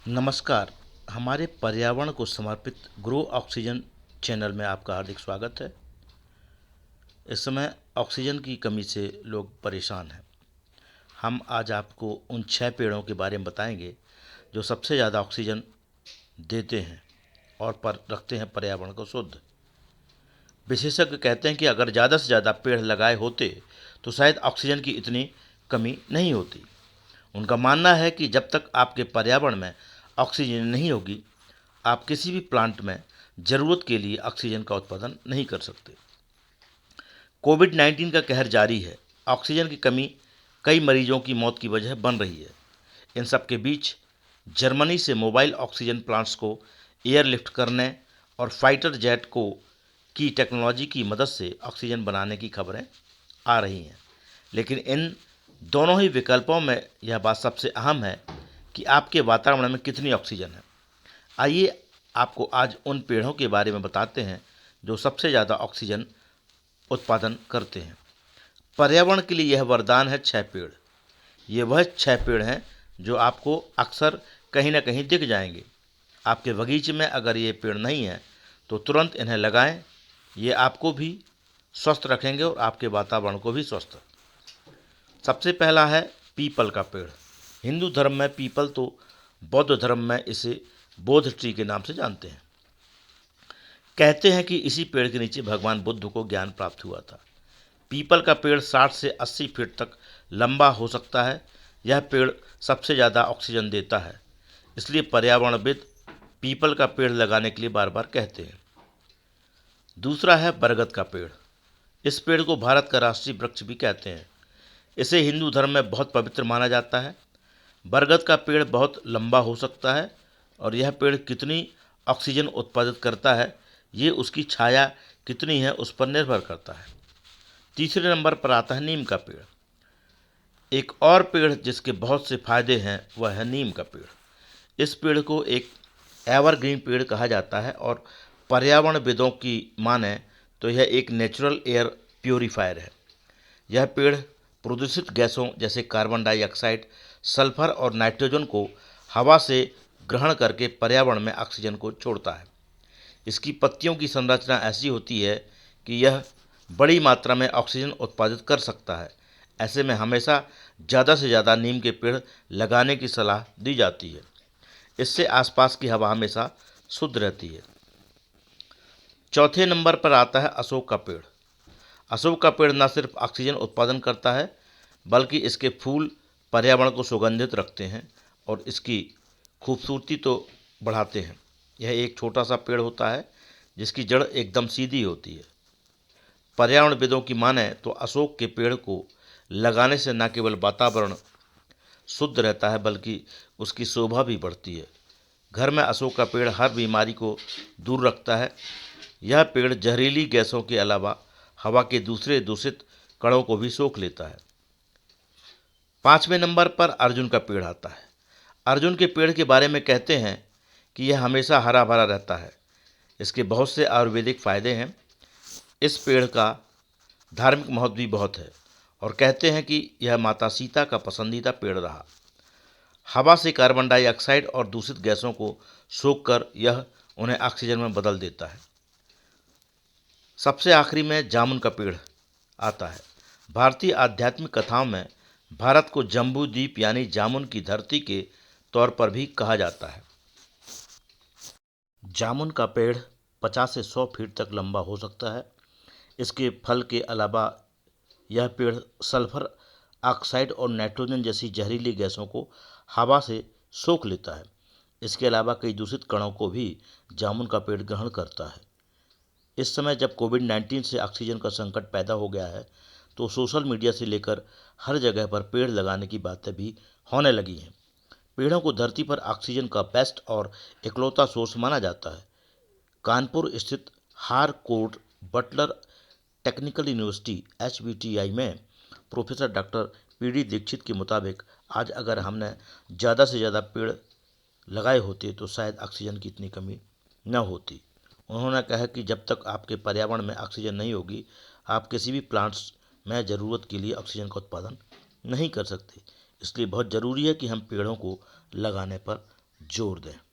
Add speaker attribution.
Speaker 1: नमस्कार। हमारे पर्यावरण को समर्पित ग्रो ऑक्सीजन चैनल में आपका हार्दिक स्वागत है। इस समय ऑक्सीजन की कमी से लोग परेशान हैं। हम आज आपको उन 6 पेड़ों के बारे में बताएंगे जो सबसे ज़्यादा ऑक्सीजन देते हैं और पर रखते हैं पर्यावरण को शुद्ध। विशेषज्ञ कहते हैं कि अगर ज़्यादा से ज़्यादा पेड़ लगाए होते तो शायद ऑक्सीजन की इतनी कमी नहीं होती। उनका मानना है कि जब तक आपके पर्यावरण में ऑक्सीजन नहीं होगी, आप किसी भी प्लांट में ज़रूरत के लिए ऑक्सीजन का उत्पादन नहीं कर सकते। कोविड-19 का कहर जारी है। ऑक्सीजन की कमी कई मरीजों की मौत की वजह बन रही है। इन सब के बीच जर्मनी से मोबाइल ऑक्सीजन प्लांट्स को एयरलिफ्ट करने और फाइटर जेट को की टेक्नोलॉजी की मदद से ऑक्सीजन बनाने की खबरें आ रही हैं। लेकिन इन दोनों ही विकल्पों में यह बात सबसे अहम है कि आपके वातावरण में कितनी ऑक्सीजन है। आइए आपको आज उन पेड़ों के बारे में बताते हैं जो सबसे ज़्यादा ऑक्सीजन उत्पादन करते हैं। पर्यावरण के लिए यह वरदान है 6 पेड़। ये वह 6 पेड़ हैं जो आपको अक्सर कहीं ना कहीं दिख जाएंगे। आपके बगीचे में अगर ये पेड़ नहीं हैं तो तुरंत इन्हें लगाएं। ये आपको भी स्वस्थ रखेंगे और आपके वातावरण को भी स्वस्थ। सबसे पहला है पीपल का पेड़। हिंदू धर्म में पीपल तो बौद्ध धर्म में इसे बोध ट्री के नाम से जानते हैं। कहते हैं कि इसी पेड़ के नीचे भगवान बुद्ध को ज्ञान प्राप्त हुआ था। पीपल का पेड़ 60 से 80 फीट तक लंबा हो सकता है। यह पेड़ सबसे ज़्यादा ऑक्सीजन देता है, इसलिए पर्यावरणविद पीपल का पेड़ लगाने के लिए बार बार कहते हैं। दूसरा है बरगद का पेड़। इस पेड़ को भारत का राष्ट्रीय वृक्ष भी कहते हैं। इसे हिंदू धर्म में बहुत पवित्र माना जाता है। बरगद का पेड़ बहुत लंबा हो सकता है और यह पेड़ कितनी ऑक्सीजन उत्पादित करता है ये उसकी छाया कितनी है उस पर निर्भर करता है। तीसरे नंबर पर आता है नीम का पेड़। एक और पेड़ जिसके बहुत से फायदे हैं वह है नीम का पेड़। इस पेड़ को एक एवरग्रीन पेड़ कहा जाता है और पर्यावरणविदों की माने तो यह एक नेचुरल एयर प्योरीफायर है। यह पेड़ प्रदूषित गैसों जैसे कार्बन डाइऑक्साइड, सल्फर और नाइट्रोजन को हवा से ग्रहण करके पर्यावरण में ऑक्सीजन को छोड़ता है। इसकी पत्तियों की संरचना ऐसी होती है कि यह बड़ी मात्रा में ऑक्सीजन उत्पादित कर सकता है। ऐसे में हमेशा ज़्यादा से ज़्यादा नीम के पेड़ लगाने की सलाह दी जाती है। इससे आसपास की हवा हमेशा शुद्ध रहती है। चौथे नंबर पर आता है अशोक का पेड़। अशोक का पेड़ न सिर्फ ऑक्सीजन उत्पादन करता है बल्कि इसके फूल पर्यावरण को सुगंधित रखते हैं और इसकी खूबसूरती तो बढ़ाते हैं। यह एक छोटा सा पेड़ होता है जिसकी जड़ एकदम सीधी होती है। पर्यावरणविदों की माने तो अशोक के पेड़ को लगाने से न केवल वातावरण शुद्ध रहता है बल्कि उसकी शोभा भी बढ़ती है। घर में अशोक का पेड़ हर बीमारी को दूर रखता है। यह पेड़ जहरीली गैसों के अलावा हवा के दूसरे दूषित कणों को भी सोख लेता है। 5वें नंबर पर अर्जुन का पेड़ आता है। अर्जुन के पेड़ के बारे में कहते हैं कि यह हमेशा हरा भरा रहता है। इसके बहुत से आयुर्वेदिक फायदे हैं। इस पेड़ का धार्मिक महत्व भी बहुत है और कहते हैं कि यह माता सीता का पसंदीदा पेड़ रहा। हवा से कार्बन डाइऑक्साइड और दूषित गैसों को सोख कर यह उन्हें ऑक्सीजन में बदल देता है। सबसे आखिरी में जामुन का पेड़ आता है। भारतीय आध्यात्मिक कथाओं में भारत को जम्बू द्वीप यानी जामुन की धरती के तौर पर भी कहा जाता है। जामुन का पेड़ 50 से 100 फीट तक लंबा हो सकता है। इसके फल के अलावा यह पेड़ सल्फर ऑक्साइड और नाइट्रोजन जैसी जहरीली गैसों को हवा से सोख लेता है। इसके अलावा कई दूषित कणों को भी जामुन का पेड़ ग्रहण करता है। इस समय जब कोविड-19 से ऑक्सीजन का संकट पैदा हो गया है तो सोशल मीडिया से लेकर हर जगह पर पेड़ लगाने की बातें भी होने लगी हैं। पेड़ों को धरती पर ऑक्सीजन का बेस्ट और इकलौता सोर्स माना जाता है। कानपुर स्थित Harcourt Butler technical university HBTI में प्रोफेसर डॉक्टर PD दीक्षित के मुताबिक आज अगर हमने ज़्यादा से ज़्यादा पेड़ लगाए होते तो शायद ऑक्सीजन की इतनी कमी न होती। उन्होंने कहा कि जब तक आपके पर्यावरण में ऑक्सीजन नहीं होगी, आप किसी भी प्लांट्स में ज़रूरत के लिए ऑक्सीजन का उत्पादन नहीं कर सकते। इसलिए बहुत ज़रूरी है कि हम पेड़ों को लगाने पर जोर दें।